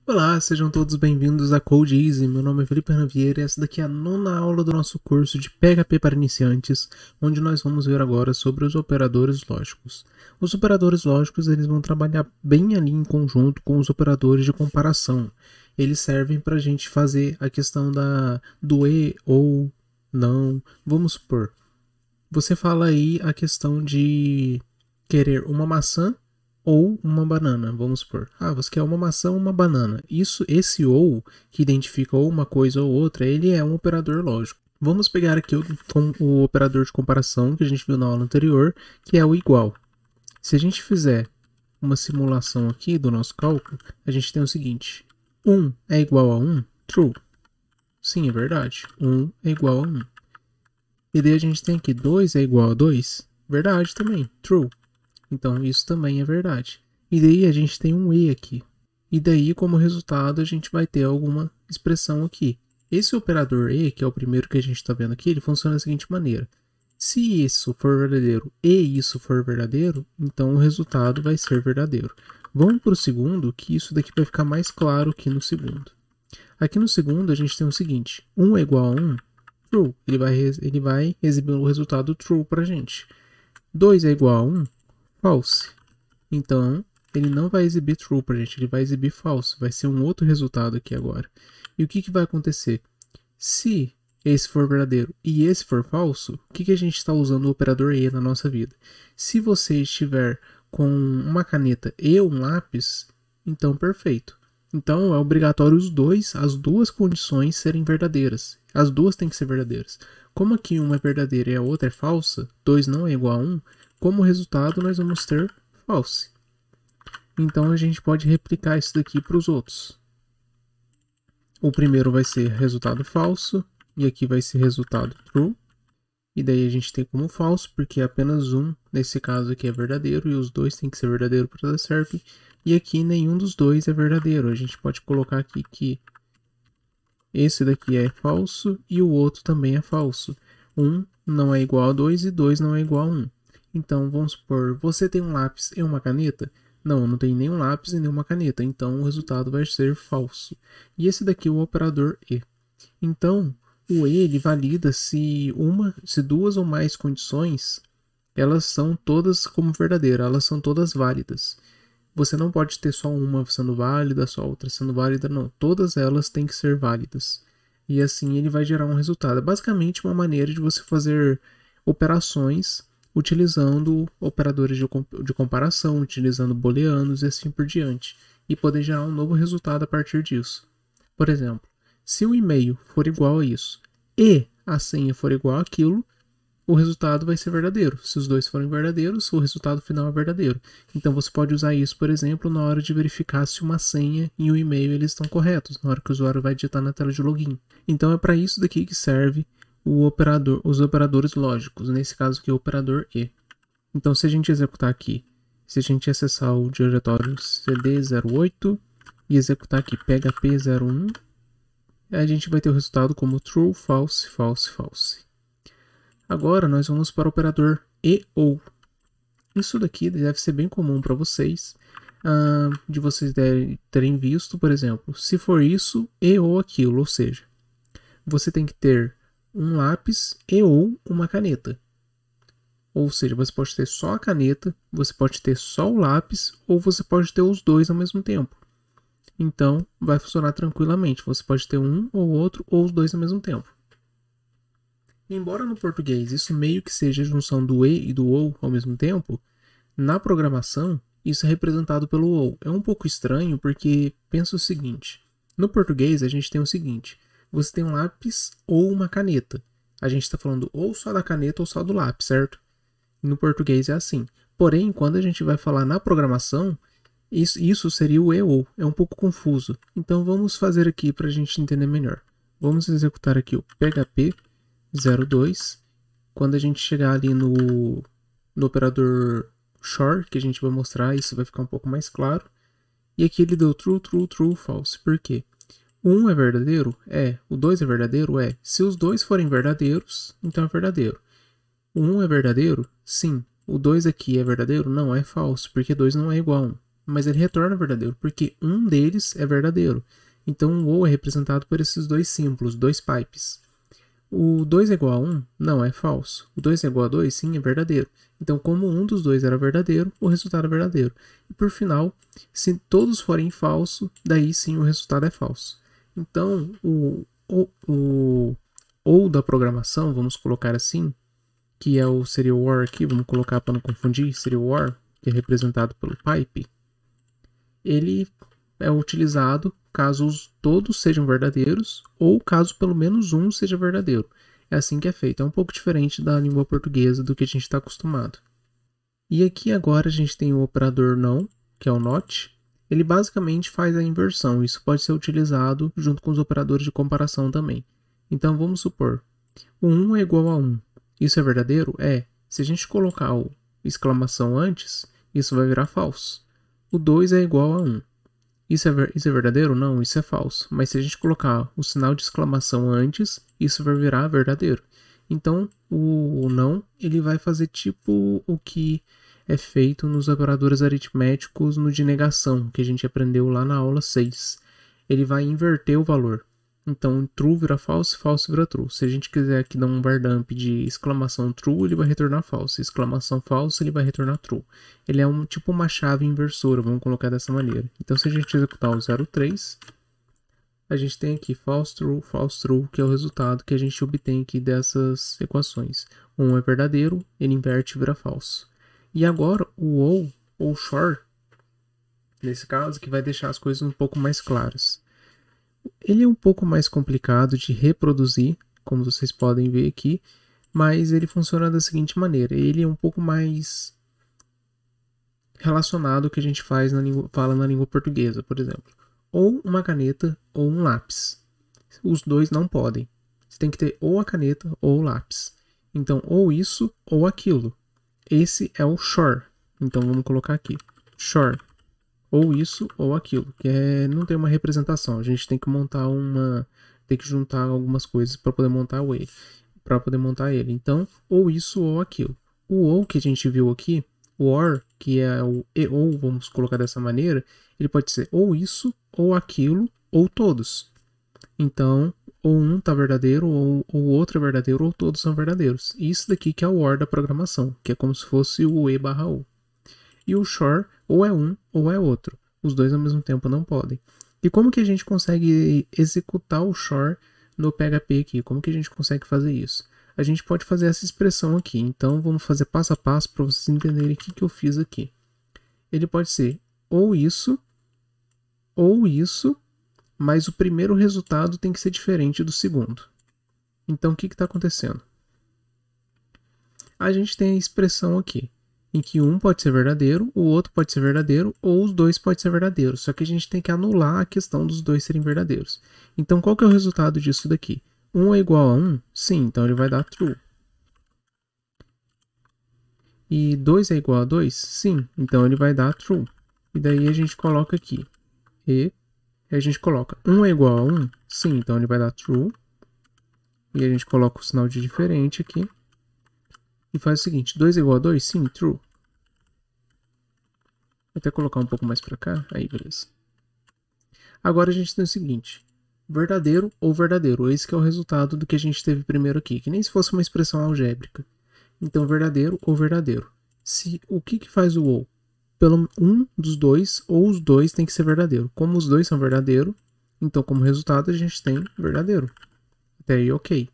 Olá, sejam todos bem-vindos a Code Easy. Meu nome é Felipe Vieira e essa daqui é a nona aula do nosso curso de PHP para iniciantes, onde nós vamos ver agora sobre os operadores lógicos. Os operadores lógicos eles vão trabalhar bem ali em conjunto com os operadores de comparação. Eles servem para a gente fazer a questão do e ou não. Vamos supor, você fala aí a questão de querer uma maçã ou uma banana, vamos supor. Ah, você quer uma maçã ou uma banana. Esse ou, que identifica ou uma coisa ou outra, ele é um operador lógico. Vamos pegar aqui o operador de comparação que a gente viu na aula anterior, que é o igual. Se a gente fizer uma simulação aqui do nosso cálculo, a gente tem o seguinte: 1 é igual a 1, true. Sim, é verdade. 1 é igual a 1. E daí a gente tem aqui 2 é igual a 2, verdade também, true. Então isso também é verdade. E daí a gente tem um e aqui. E daí, como resultado, a gente vai ter alguma expressão aqui. Esse operador e, que é o primeiro que a gente está vendo aqui, ele funciona da seguinte maneira. Se isso for verdadeiro e isso for verdadeiro, então o resultado vai ser verdadeiro. Vamos para o segundo, que isso daqui vai ficar mais claro aqui no segundo. Aqui no segundo a gente tem o seguinte, 1 é igual a 1, true. Ele vai exibir o resultado true para a gente. 2 é igual a 1, false. Então, ele não vai exibir true pra gente, ele vai exibir false. Vai ser um outro resultado aqui agora. E o que vai acontecer? Se esse for verdadeiro e esse for falso, o que a gente está usando o operador e na nossa vida? Se você estiver com uma caneta e um lápis, então perfeito. Então é obrigatório as duas condições serem verdadeiras. As duas têm que ser verdadeiras. Como aqui uma é verdadeira e a outra é falsa, 2 não é igual a 1, como resultado nós vamos ter false. Então a gente pode replicar isso daqui para os outros. O primeiro vai ser resultado falso e aqui vai ser resultado true. E daí a gente tem como falso, porque apenas um, nesse caso aqui, é verdadeiro e os dois têm que ser verdadeiro para dar certo. E aqui nenhum dos dois é verdadeiro. A gente pode colocar aqui que esse daqui é falso e o outro também é falso. 1 não é igual a 2 e 2 não é igual a 1. Então vamos supor, você tem um lápis e uma caneta? Não, não tem nenhum lápis e nenhuma caneta, então o resultado vai ser falso. E esse daqui é o operador e. Então, o e ele valida se duas ou mais condições, elas são todas como verdadeira, elas são todas válidas. Você não pode ter só uma sendo válida, só outra sendo válida, não. Todas elas têm que ser válidas. E assim ele vai gerar um resultado. É basicamente uma maneira de você fazer operações utilizando operadores de comparação, utilizando booleanos e assim por diante. E poder gerar um novo resultado a partir disso. Por exemplo, se o e-mail for igual a isso e a senha for igual àquilo, o resultado vai ser verdadeiro. Se os dois forem verdadeiros, o resultado final é verdadeiro. Então você pode usar isso, por exemplo, na hora de verificar se uma senha e o e-mail eles estão corretos, na hora que o usuário vai digitar na tela de login. Então é para isso daqui que serve os operadores lógicos, nesse caso aqui o operador e. Então se a gente executar aqui, se a gente acessar o diretório cd08 e executar aqui php01, a gente vai ter o resultado como true, false, false, false. Agora nós vamos para o operador e ou. Isso daqui deve ser bem comum para vocês, de vocês terem visto, por exemplo, se for isso e ou aquilo, ou seja, você tem que ter um lápis e ou uma caneta. Ou seja, você pode ter só a caneta, você pode ter só o lápis, ou você pode ter os dois ao mesmo tempo. Então, vai funcionar tranquilamente. Você pode ter um ou outro, ou os dois ao mesmo tempo. Embora no português isso meio que seja a junção do e e do ou ao mesmo tempo, na programação isso é representado pelo ou. É um pouco estranho porque pensa o seguinte: no português a gente tem o seguinte, você tem um lápis ou uma caneta. A gente está falando ou só da caneta ou só do lápis, certo? No português é assim. Porém, quando a gente vai falar na programação, isso seria o e ou. É um pouco confuso. Então vamos fazer aqui para a gente entender melhor. Vamos executar aqui o PHP 02. Quando a gente chegar ali no operador short, que a gente vai mostrar, isso vai ficar um pouco mais claro. E aqui ele deu true, true, true, false. Por quê? O 1 é verdadeiro? É. O 2 é verdadeiro? É. Se os dois forem verdadeiros, então é verdadeiro. O 1 é verdadeiro? Sim. O 2 aqui é verdadeiro? Não, é falso, porque 2 não é igual a 1. mas ele retorna verdadeiro, porque um deles é verdadeiro. Então o ou é representado por esses dois símbolos, dois pipes. O 2 é igual a 1? Não, é falso. O 2 é igual a 2? Sim, é verdadeiro. Então, como um dos dois era verdadeiro, o resultado é verdadeiro. E por final, se todos forem falso, daí sim o resultado é falso. Então, o ou da programação, vamos colocar assim, que é o serial or aqui, vamos colocar para não confundir, serial or, que é representado pelo pipe, ele é utilizado caso todos sejam verdadeiros ou caso pelo menos um seja verdadeiro. É assim que é feito. É um pouco diferente da língua portuguesa do que a gente está acostumado. E aqui agora a gente tem o operador não, que é o not. Ele basicamente faz a inversão. Isso pode ser utilizado junto com os operadores de comparação também. Então vamos supor, o 1 é igual a 1. Isso é verdadeiro? É. Se a gente colocar o exclamação antes, isso vai virar falso. O 2 é igual a 1. Isso é verdadeiro? Não, isso é falso. Mas se a gente colocar o sinal de exclamação antes, isso vai virar verdadeiro. Então, o não, ele vai fazer tipo o que é feito nos operadores aritméticos no de negação, que a gente aprendeu lá na aula 6. Ele vai inverter o valor. Então, true vira falso, falso vira true. Se a gente quiser aqui dar um vardamp de exclamação true, ele vai retornar falso. Exclamação falso, ele vai retornar true. Ele é tipo uma chave inversora, vamos colocar dessa maneira. Então, se a gente executar o 03, a gente tem aqui false true, que é o resultado que a gente obtém aqui dessas equações. 1 é verdadeiro, ele inverte e vira falso. E agora, o ou shor, nesse caso, que vai deixar as coisas um pouco mais claras. Ele é um pouco mais complicado de reproduzir, como vocês podem ver aqui, mas ele funciona da seguinte maneira. Ele é um pouco mais relacionado ao que a gente fala na língua portuguesa, por exemplo. Ou uma caneta ou um lápis. Os dois não podem. Você tem que ter ou a caneta ou o lápis. Então, ou isso ou aquilo. Esse é o shor. Então, vamos colocar aqui. Shor. Ou isso ou aquilo, que não tem uma representação. A gente tem que tem que juntar algumas coisas para poder montar ele. Então, ou isso ou aquilo. O ou que a gente viu aqui, o or, que é o e ou, vamos colocar dessa maneira, ele pode ser ou isso ou aquilo ou todos. Então, ou um está verdadeiro ou o outro é verdadeiro ou todos são verdadeiros. Isso daqui que é o or da programação, que é como se fosse o e/ou. E o shor ou é um ou é outro. Os dois ao mesmo tempo não podem. E como que a gente consegue executar o shor no PHP aqui? Como que a gente consegue fazer isso? A gente pode fazer essa expressão aqui. Então vamos fazer passo a passo para vocês entenderem o que eu fiz aqui. Ele pode ser ou isso, mas o primeiro resultado tem que ser diferente do segundo. Então o que está acontecendo? A gente tem a expressão aqui, em que um pode ser verdadeiro, o outro pode ser verdadeiro, ou os dois podem ser verdadeiros. Só que a gente tem que anular a questão dos dois serem verdadeiros. Então, qual que é o resultado disso daqui? 1 é igual a 1? Sim, então ele vai dar true. E 2 é igual a 2? Sim, então ele vai dar true. E daí a gente coloca aqui. E a gente coloca 1 é igual a 1? Sim, então ele vai dar true. E a gente coloca o sinal de diferente aqui. E faz o seguinte, 2 é igual a 2? Sim, true. Vou até colocar um pouco mais para cá. Aí, beleza. Agora a gente tem o seguinte, verdadeiro ou verdadeiro. Esse que é o resultado do que a gente teve primeiro aqui, que nem se fosse uma expressão algébrica. Então, verdadeiro ou verdadeiro. O que faz o ou? Pelo um dos dois ou os dois tem que ser verdadeiro. Como os dois são verdadeiro, então como resultado a gente tem verdadeiro. Até aí, ok.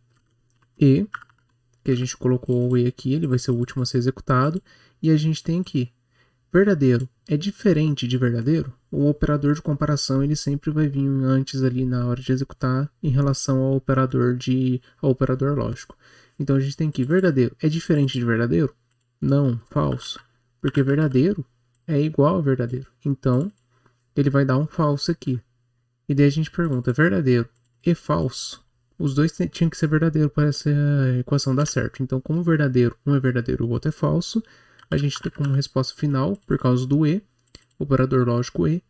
E, que a gente colocou o e aqui, ele vai ser o último a ser executado. E a gente tem aqui, verdadeiro é diferente de verdadeiro? O operador de comparação ele sempre vai vir antes ali na hora de executar em relação ao operador lógico. Então a gente tem aqui, verdadeiro é diferente de verdadeiro? Não, falso. Porque verdadeiro é igual a verdadeiro. Então, ele vai dar um falso aqui. E daí a gente pergunta, verdadeiro e falso? Os dois tinham que ser verdadeiro para essa equação dar certo. Então, como verdadeiro, um é verdadeiro e o outro é falso, a gente tem como resposta final, por causa do e, operador lógico e,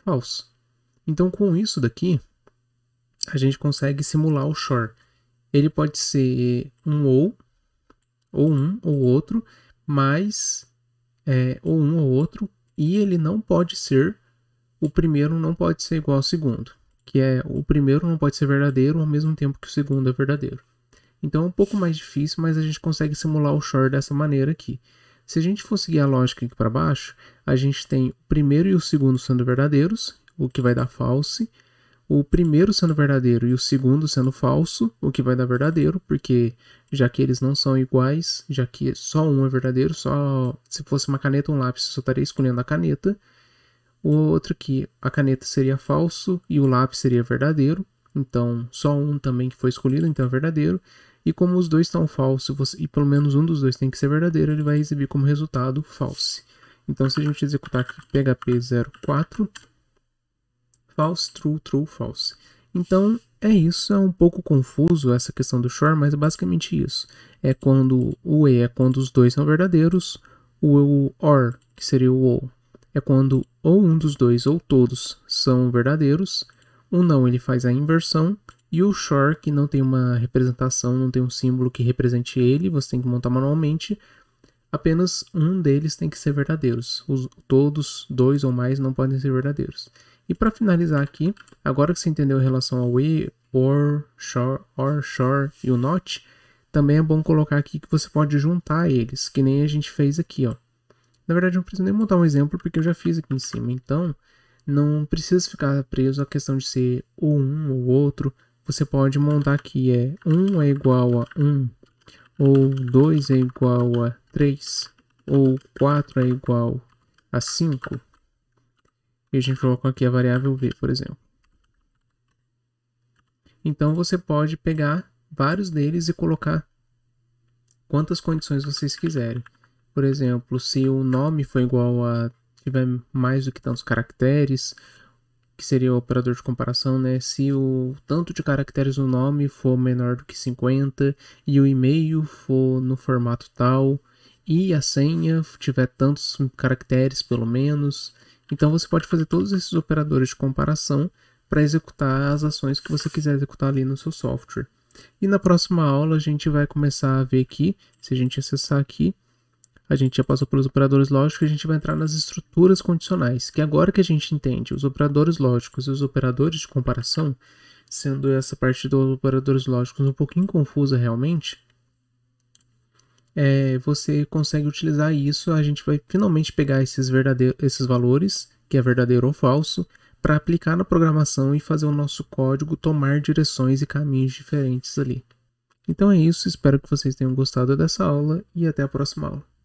falso. Então, com isso daqui, a gente consegue simular o shor. Ele pode ser um ou um ou outro, mas ou um ou outro, e ele não pode ser, o primeiro não pode ser igual ao segundo, que é o primeiro não pode ser verdadeiro ao mesmo tempo que o segundo é verdadeiro. Então é um pouco mais difícil, mas a gente consegue simular o shor dessa maneira aqui. Se a gente for seguir a lógica aqui para baixo, a gente tem o primeiro e o segundo sendo verdadeiros, o que vai dar false. O primeiro sendo verdadeiro e o segundo sendo falso, o que vai dar verdadeiro, porque já que eles não são iguais, já que só um é verdadeiro, só se fosse uma caneta ou um lápis, eu só estaria escolhendo a caneta. O outro aqui, a caneta seria falso e o lápis seria verdadeiro, então só um também que foi escolhido, então é verdadeiro. E como os dois estão falsos e pelo menos um dos dois tem que ser verdadeiro, ele vai exibir como resultado false. Então se a gente executar aqui PHP 04, false, true, true, false. Então é isso, é um pouco confuso essa questão do shor, mas é basicamente isso. É quando o e é quando os dois são verdadeiros, o or, que seria o ou, é quando ou um dos dois ou todos são verdadeiros, o não ele faz a inversão, e o shor, que não tem uma representação, não tem um símbolo que represente ele, você tem que montar manualmente, apenas um deles tem que ser verdadeiros. Todos, dois ou mais, não podem ser verdadeiros. E para finalizar aqui, agora que você entendeu em relação ao e, or, shor e o not, também é bom colocar aqui que você pode juntar eles, que nem a gente fez aqui, ó. Na verdade, não preciso nem montar um exemplo, porque eu já fiz aqui em cima. Então, não precisa ficar preso à questão de ser ou um ou outro. Você pode montar aqui, 1 é igual a 1, ou 2 é igual a 3, ou 4 é igual a 5. E a gente coloca aqui a variável v, por exemplo. Então, você pode pegar vários deles e colocar quantas condições vocês quiserem. Por exemplo, se o nome for igual a, tiver mais do que tantos caracteres, que seria o operador de comparação, né? Se o tanto de caracteres no nome for menor do que 50 e o e-mail for no formato tal e a senha tiver tantos caracteres pelo menos. Então você pode fazer todos esses operadores de comparação para executar as ações que você quiser executar ali no seu software. E na próxima aula a gente vai começar a ver aqui, se a gente acessar aqui, a gente já passou pelos operadores lógicos, a gente vai entrar nas estruturas condicionais, que agora que a gente entende os operadores lógicos e os operadores de comparação, sendo essa parte dos operadores lógicos um pouquinho confusa realmente, você consegue utilizar isso, a gente vai finalmente pegar esses valores, que é verdadeiro ou falso, para aplicar na programação e fazer o nosso código tomar direções e caminhos diferentes ali. Então é isso, espero que vocês tenham gostado dessa aula e até a próxima aula.